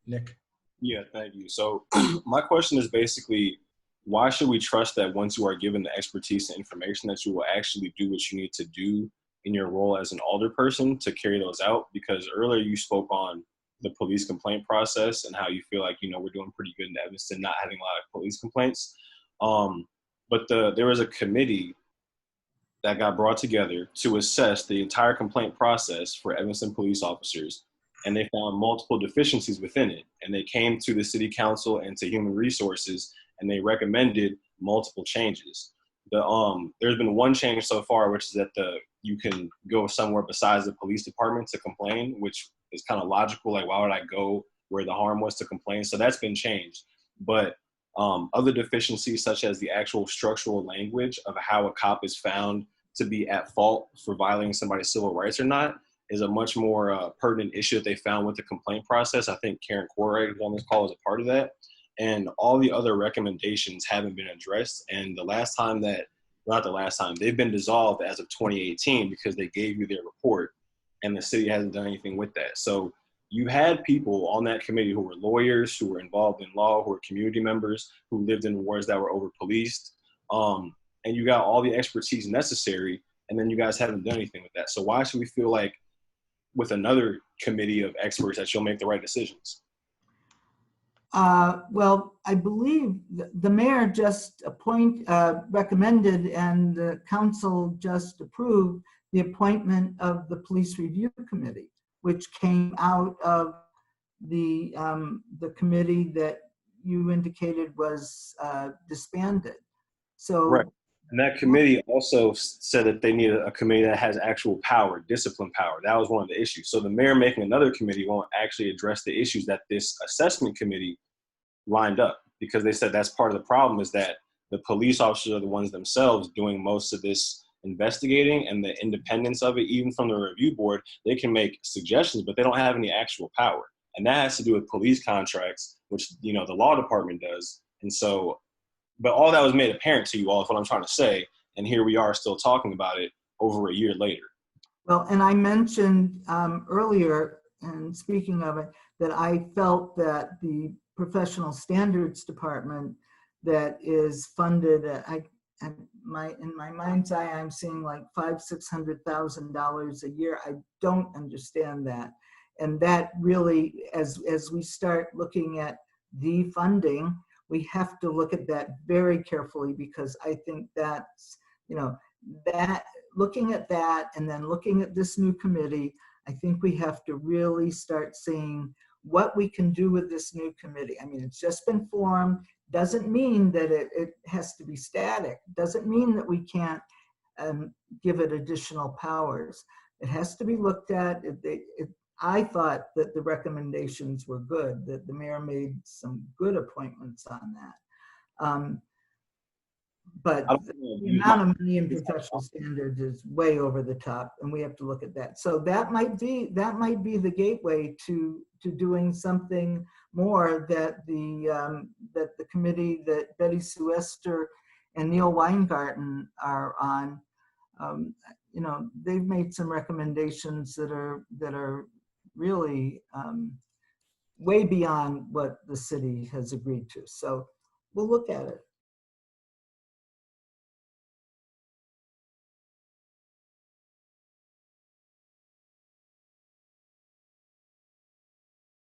Nick? Yeah, thank you. So my question is basically, why should we trust that once you are given the expertise and information that you will actually do what you need to do in your role as an alder person to carry those out? Because earlier you spoke on the police complaint process and how you feel like, we're doing pretty good in Evanston, not having a lot of police complaints. But there was a committee that got brought together to assess the entire complaint process for Evanston police officers, and they found multiple deficiencies within it. And they came to the city council and to human resources, and they recommended multiple changes. There's been one change so far, which is that you can go somewhere besides the police department to complain, which is kind of logical. Like, why would I go where the harm was to complain? So that's been changed. But other deficiencies, such as the actual structural language of how a cop is found to be at fault for violating somebody's civil rights or not, is a much more pertinent issue that they found with the complaint process. I think Karen Corey, who's on this call, is a part of that. And all the other recommendations haven't been addressed. And they've been dissolved as of 2018 because they gave you their report and the city hasn't done anything with that. So you had people on that committee who were lawyers, who were involved in law, who were community members, who lived in wards that were over-policed. And you got all the expertise necessary, and then you guys haven't done anything with that. So why should we feel like with another committee of experts that you'll make the right decisions? Well, I believe the mayor just recommended and the council just approved the appointment of the police review committee, which came out of the committee that you indicated was disbanded. So, right. And that committee also said that they needed a committee that has actual power, discipline power. That was one of the issues. So the mayor making another committee won't actually address the issues that this assessment committee lined up, because they said that's part of the problem, is that the police officers are the ones themselves doing most of this investigating, and the independence of it, even from the review board, they can make suggestions, but they don't have any actual power. And that has to do with police contracts, which, the law department does. And so, but all that was made apparent to you all is what I'm trying to say. And here we are still talking about it over a year later. Well, and I mentioned earlier, and speaking of it, that I felt that the professional standards department that is funded, in my mind's eye, I'm seeing like $500,000-$600,000 a year. I don't understand that. And that really, as we start looking at defunding, we have to look at that very carefully, because I think that's, that looking at that and then looking at this new committee, I think we have to really start seeing what we can do with this new committee. I mean, it's just been formed. Doesn't mean that it has to be static. Doesn't mean that we can't give it additional powers. It has to be looked at. I thought that the recommendations were good, that the mayor made some good appointments on that. But the amount of money in professional standards is way over the top, and we have to look at that. So that might be the gateway to doing something more, that the committee that Betty Suester and Neil Weingarten are on. They've made some recommendations that are really way beyond what the city has agreed to. So we'll look at it.